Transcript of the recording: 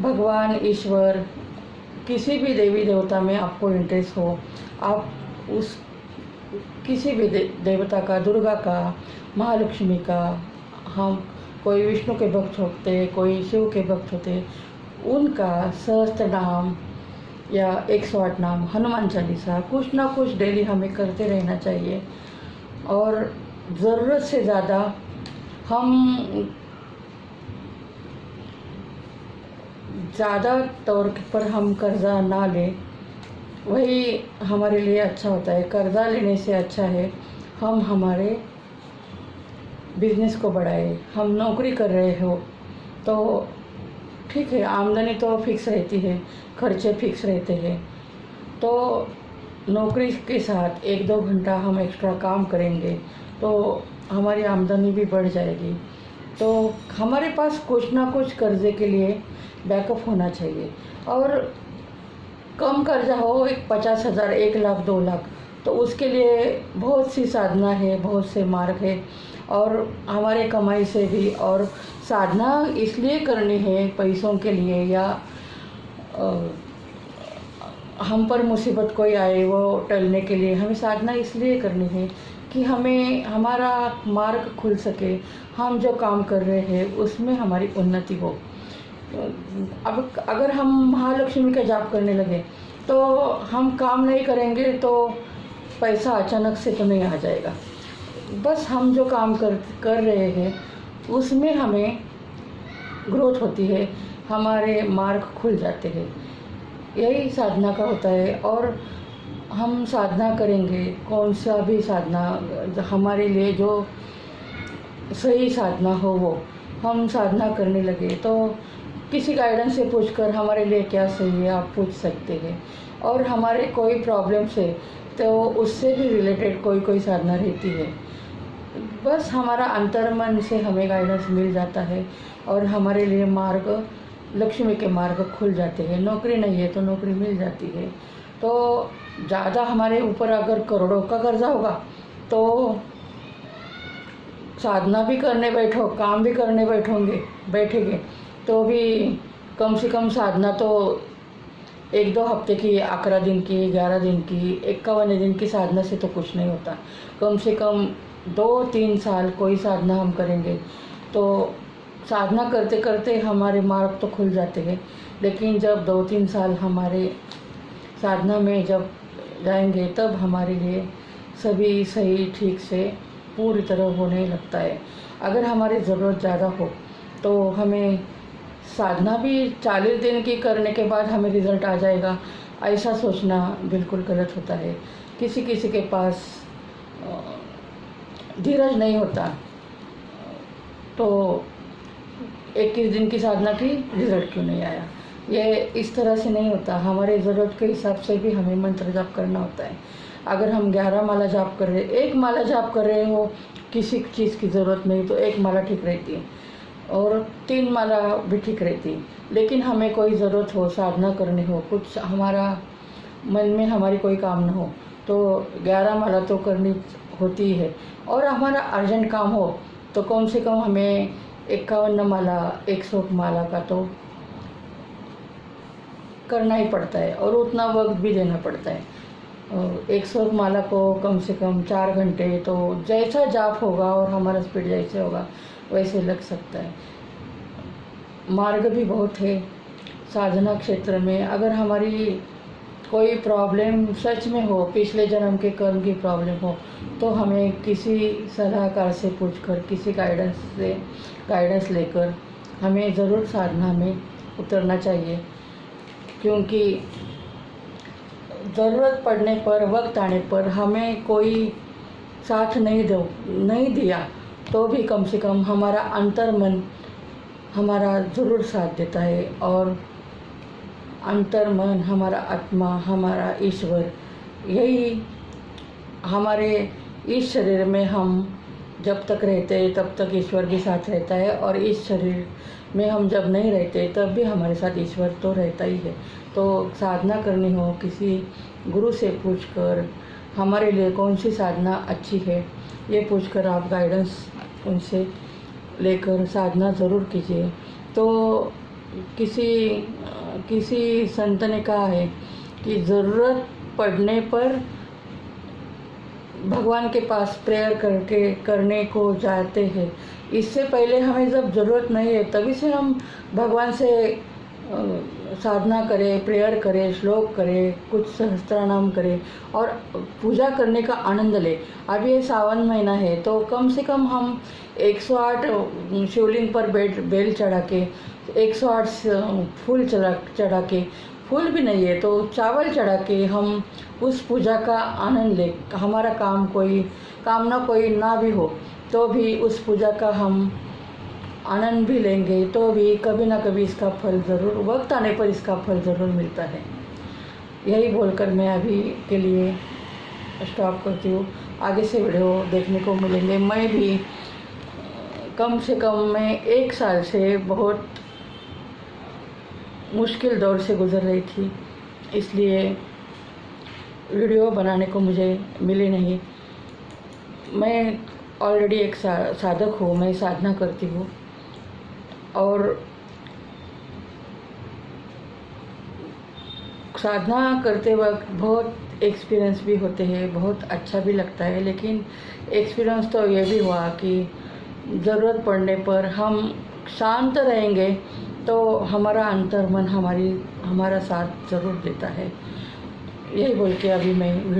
भगवान ईश्वर किसी भी देवी देवता में आपको इंटरेस्ट हो, आप उस किसी भी देवता का, दुर्गा का, महालक्ष्मी का, हम कोई विष्णु के भक्त होते, कोई शिव के भक्त होते, उनका सहस्त्र नाम या 108 नाम, हनुमान चालीसा, कुछ ना कुछ डेली हमें करते रहना चाहिए। और ज़रूरत से ज़्यादा हम ज़्यादा तौर पर हम कर्ज़ा ना लें, वही हमारे लिए अच्छा होता है। कर्ज़ा लेने से अच्छा है हम हमारे बिज़नेस को बढ़ाएं। हम नौकरी कर रहे हो तो ठीक है, आमदनी तो फिक्स रहती है, खर्चे फिक्स रहते हैं, तो नौकरी के साथ 1-2 घंटा हम एक्स्ट्रा काम करेंगे तो हमारी आमदनी भी बढ़ जाएगी। तो हमारे पास कुछ ना कुछ कर्ज़े के लिए बैकअप होना चाहिए। और कम कर्जा हो, 50,000, 1 लाख, 2 लाख, तो उसके लिए बहुत सी साधना है, बहुत से मार्ग है। और हमारे कमाई से भी, और साधना इसलिए करनी है पैसों के लिए, या हम पर मुसीबत कोई आए वो टलने के लिए हमें साधना इसलिए करनी है कि हमें हमारा मार्ग खुल सके, हम जो काम कर रहे हैं उसमें हमारी उन्नति हो। अब अगर हम महालक्ष्मी का जाप करने लगे तो हम काम नहीं करेंगे तो पैसा अचानक से तो नहीं आ जाएगा। बस हम जो काम कर रहे हैं उसमें हमें ग्रोथ होती है, हमारे मार्ग खुल जाते हैं। यही साधना का होता है। और हम साधना करेंगे, कौन सा भी साधना हमारे लिए जो सही साधना हो वो हम साधना करने लगे तो किसी गाइडेंस से पूछकर हमारे लिए क्या सही है आप पूछ सकते हैं। और हमारे कोई प्रॉब्लम्स है तो उससे भी रिलेटेड कोई साधना रहती है। बस हमारा अंतर्मन से हमें गाइडेंस मिल जाता है और हमारे लिए मार्ग, लक्ष्मी के मार्ग खुल जाते हैं। नौकरी नहीं है तो नौकरी मिल जाती है। तो ज़्यादा हमारे ऊपर अगर करोड़ों का कर्जा होगा तो साधना भी करने बैठो, काम भी करने बैठेंगे तो भी कम से कम साधना तो 1-2 हफ्ते की, 11 दिन की, 11 दिन की, 51 दिन की साधना से तो कुछ नहीं होता। कम से कम 2-3 साल कोई साधना हम करेंगे तो साधना करते करते हमारे मार्ग तो खुल जाते हैं। लेकिन जब 2-3 साल हमारे साधना में जब जाएंगे तब हमारे लिए सभी सही ठीक से पूरी तरह होने लगता है। अगर हमारी ज़रूरत ज़्यादा हो तो हमें साधना भी 40 दिन की करने के बाद हमें रिज़ल्ट आ जाएगा, ऐसा सोचना बिल्कुल गलत होता है। किसी किसी के पास धीरज नहीं होता तो 21 दिन की साधना की रिज़ल्ट क्यों नहीं आया। ये इस तरह से नहीं होता। हमारे ज़रूरत के हिसाब से भी हमें मंत्र जाप करना होता है। अगर हम 11 माला जाप कर रहे, 1 माला जाप कर रहे हो, किसी चीज़ की ज़रूरत नहीं तो 1 माला ठीक रहती है और 3 माला भी ठीक रहती है। लेकिन हमें कोई ज़रूरत हो, साधना करनी हो, कुछ हमारा मन में हमारी कोई काम ना हो तो 11 माला तो करनी होती है। और हमारा अर्जेंट काम हो तो कम से कम हमें 51 माला, 108 माला का तो करना ही पड़ता है और उतना वक्त भी देना पड़ता है। और 108 माला को कम से कम 4 घंटे, तो जैसा जाप होगा और हमारा स्पीड जैसे होगा वैसे लग सकता है। मार्ग भी बहुत है साधना क्षेत्र में। अगर हमारी कोई प्रॉब्लम सच में हो, पिछले जन्म के कर्म की प्रॉब्लम हो, तो हमें किसी सलाहकार से पूछकर, किसी गाइडेंस लेकर हमें ज़रूर साधना में उतरना चाहिए। क्योंकि ज़रूरत पड़ने पर, वक्त आने पर हमें कोई साथ नहीं दिया तो भी कम से कम हमारा अंतर्मन हमारा ज़रूर साथ देता है। और अंतर्मन, हमारा आत्मा, हमारा ईश्वर, यही हमारे इस शरीर में हम जब तक रहते हैं तब तक ईश्वर भी साथ रहता है। और इस शरीर में हम जब नहीं रहते तब भी हमारे साथ ईश्वर तो रहता ही है। तो साधना करनी हो, किसी गुरु से पूछकर हमारे लिए कौन सी साधना अच्छी है ये पूछकर आप गाइडेंस उनसे लेकर साधना ज़रूर कीजिए। तो किसी संत ने कहा है कि ज़रूरत पड़ने पर भगवान के पास प्रेयर करने को जाते हैं। इससे पहले हमें जब ज़रूरत नहीं है तभी से हम भगवान से साधना करें, प्रेयर करें, श्लोक करें, कुछ सहस्त्रनाम करें और पूजा करने का आनंद लें। अब ये सावन महीना है तो कम से कम हम 108 शिवलिंग पर बेल चढ़ा के, 108 फूल चढ़ा के, फूल भी नहीं है तो चावल चढ़ा के हम उस पूजा का आनंद लें। हमारा कामना कोई ना भी हो तो भी उस पूजा का हम आनंद भी लेंगे तो भी कभी ना कभी इसका फल ज़रूर, वक्त आने पर इसका फल ज़रूर मिलता है। यही बोलकर मैं अभी के लिए स्टॉप करती हूँ। आगे से वीडियो देखने को मिलेंगे। मैं भी कम से कम मैं 1 साल से बहुत मुश्किल दौर से गुज़र रही थी, इसलिए वीडियो बनाने को मुझे मिली नहीं। मैं ऑलरेडी एक साधक हूँ, मैं साधना करती हूँ और साधना करते वक्त बहुत एक्सपीरियंस भी होते हैं, बहुत अच्छा भी लगता है। लेकिन एक्सपीरियंस तो ये भी हुआ कि ज़रूरत पड़ने पर हम शांत रहेंगे तो हमारा अंतर्मन हमारा साथ ज़रूर देता है। यही बोल के अभी मैं